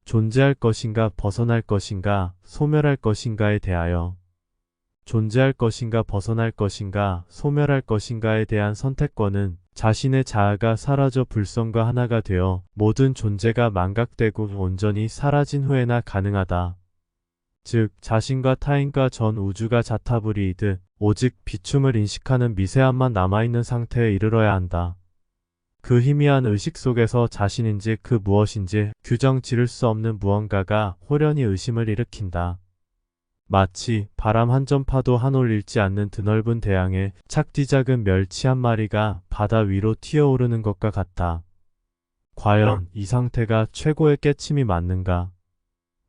존재할 것인가 벗어날 것인가 소멸할 것인가에 대하여 존재할 것인가 벗어날 것인가 소멸할 것인가에 대한 선택권은 자신의 자아가 사라져 불성과 하나가 되어 모든 존재가 망각되고 온전히 사라진 후에나 가능하다. 즉 자신과 타인과 전 우주가 자타불이이듯 오직 비춤을 인식하는 미세함만 남아있는 상태에 이르러야 한다. 그 희미한 의식 속에서 자신인지 그 무엇인지 규정 지를 수 없는 무언가가 호련히 의심을 일으킨다. 마치 바람 한 점 파도 한 올 잃지 않는 드넓은 대양에 착디 작은 멸치 한 마리가 바다 위로 튀어오르는 것과 같다. 과연 이 상태가 최고의 깨침이 맞는가?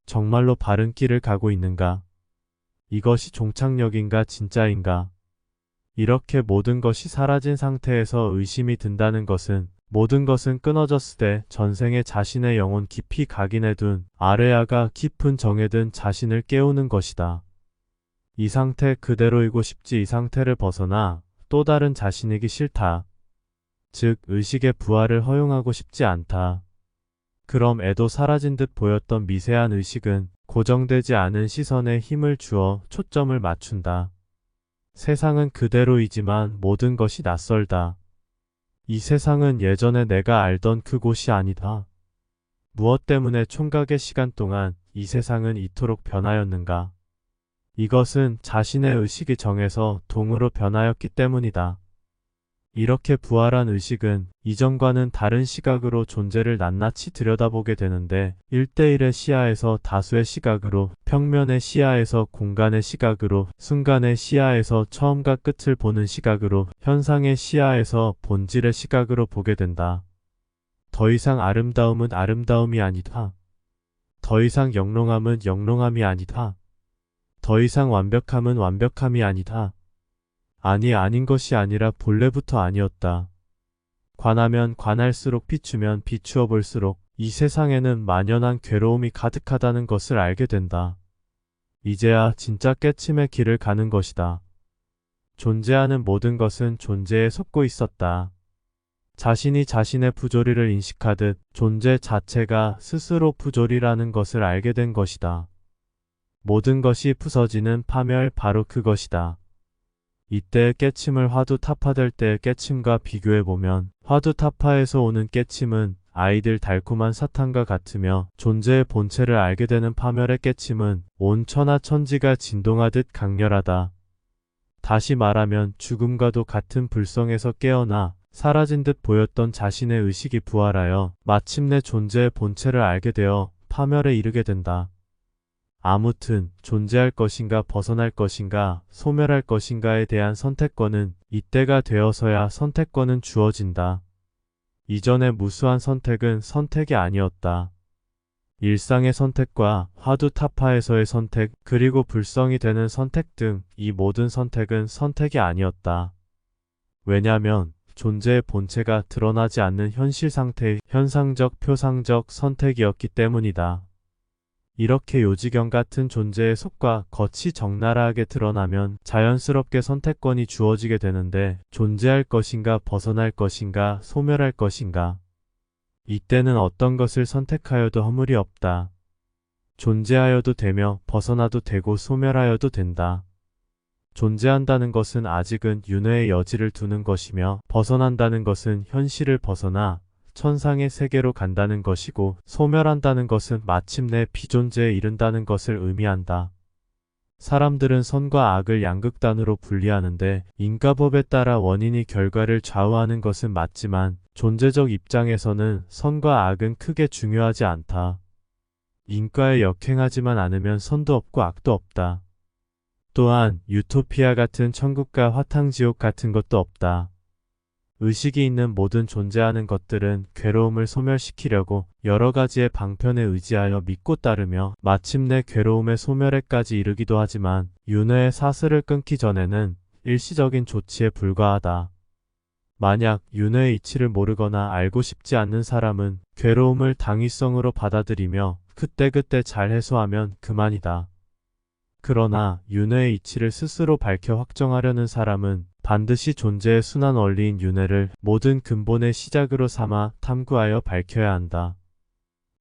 정말로 바른 길을 가고 있는가? 이것이 종착역인가 진짜인가? 이렇게 모든 것이 사라진 상태에서 의심이 든다는 것은 모든 것은 끊어졌을 때 전생에 자신의 영혼 깊이 각인해둔 아레아가 깊은 정에 든 자신을 깨우는 것이다. 이 상태 그대로이고 싶지 이 상태를 벗어나 또 다른 자신이기 싫다. 즉 의식의 부활을 허용하고 싶지 않다. 그럼 애도 사라진 듯 보였던 미세한 의식은 고정되지 않은 시선에 힘을 주어 초점을 맞춘다. 세상은 그대로이지만 모든 것이 낯설다. 이 세상은 예전에 내가 알던 그곳이 아니다. 무엇 때문에 총각의 시간 동안 이 세상은 이토록 변하였는가? 이것은 자신의 의식이 정해서 동으로 변하였기 때문이다. 이렇게 부활한 의식은 이전과는 다른 시각으로 존재를 낱낱이 들여다보게 되는데 1대1의 시야에서 다수의 시각으로, 평면의 시야에서 공간의 시각으로, 순간의 시야에서 처음과 끝을 보는 시각으로, 현상의 시야에서 본질의 시각으로 보게 된다. 더 이상 아름다움은 아름다움이 아니다. 더 이상 영롱함은 영롱함이 아니다. 더 이상 완벽함은 완벽함이 아니다. 아니 아닌 것이 아니라 본래부터 아니었다. 관하면 관할수록 비추면 비추어 볼수록 이 세상에는 만연한 괴로움이 가득하다는 것을 알게 된다. 이제야 진짜 깨침의 길을 가는 것이다. 존재하는 모든 것은 존재에 속고 있었다. 자신이 자신의 부조리를 인식하듯 존재 자체가 스스로 부조리라는 것을 알게 된 것이다. 모든 것이 부서지는 파멸 바로 그것이다. 이때의 깨침을 화두 타파될 때의 깨침과 비교해보면 화두 타파에서 오는 깨침은 아이들 달콤한 사탕과 같으며 존재의 본체를 알게 되는 파멸의 깨침은 온 천하천지가 진동하듯 강렬하다. 다시 말하면 죽음과도 같은 불성에서 깨어나 사라진 듯 보였던 자신의 의식이 부활하여 마침내 존재의 본체를 알게 되어 파멸에 이르게 된다. 아무튼 존재할 것인가 벗어날 것인가 소멸할 것인가에 대한 선택권은 이때가 되어서야 선택권은 주어진다. 이전의 무수한 선택은 선택이 아니었다. 일상의 선택과 화두 타파에서의 선택 그리고 불성이 되는 선택 등 이 모든 선택은 선택이 아니었다. 왜냐하면 존재의 본체가 드러나지 않는 현실 상태의 현상적 표상적 선택이었기 때문이다. 이렇게 요지경 같은 존재의 속과 겉이 적나라하게 드러나면 자연스럽게 선택권이 주어지게 되는데 존재할 것인가 벗어날 것인가 소멸할 것인가 이때는 어떤 것을 선택하여도 허물이 없다. 존재하여도 되며 벗어나도 되고 소멸하여도 된다. 존재한다는 것은 아직은 윤회의 여지를 두는 것이며 벗어난다는 것은 현실을 벗어나 천상의 세계로 간다는 것이고 소멸한다는 것은 마침내 비존재에 이른다는 것을 의미한다. 사람들은 선과 악을 양극단으로 분리하는데 인과법에 따라 원인이 결과를 좌우하는 것은 맞지만 존재적 입장에서는 선과 악은 크게 중요하지 않다. 인과에 역행하지만 않으면 선도 없고 악도 없다. 또한 유토피아 같은 천국과 화탕지옥 같은 것도 없다. 의식이 있는 모든 존재하는 것들은 괴로움을 소멸시키려고 여러 가지의 방편에 의지하여 믿고 따르며 마침내 괴로움의 소멸에까지 이르기도 하지만 윤회의 사슬을 끊기 전에는 일시적인 조치에 불과하다. 만약 윤회의 이치를 모르거나 알고 싶지 않는 사람은 괴로움을 당위성으로 받아들이며 그때그때 잘 해소하면 그만이다. 그러나 윤회의 이치를 스스로 밝혀 확정하려는 사람은 반드시 존재의 순환 원리인 윤회를 모든 근본의 시작으로 삼아 탐구하여 밝혀야 한다.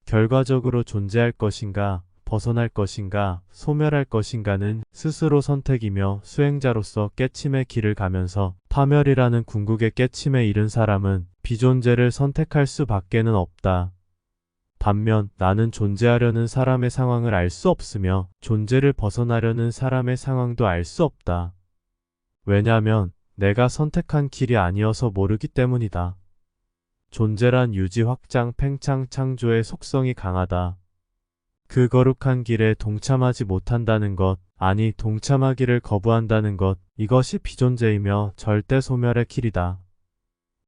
결과적으로 존재할 것인가, 벗어날 것인가, 소멸할 것인가는 스스로 선택이며 수행자로서 깨침의 길을 가면서 파멸이라는 궁극의 깨침에 이른 사람은 비존재를 선택할 수밖에는 없다. 반면 나는 존재하려는 사람의 상황을 알 수 없으며 존재를 벗어나려는 사람의 상황도 알 수 없다. 왜냐하면 내가 선택한 길이 아니어서 모르기 때문이다. 존재란 유지, 확장, 팽창, 창조의 속성이 강하다. 그 거룩한 길에 동참하지 못한다는 것, 아니 동참하기를 거부한다는 것, 이것이 비존재이며 절대 소멸의 길이다.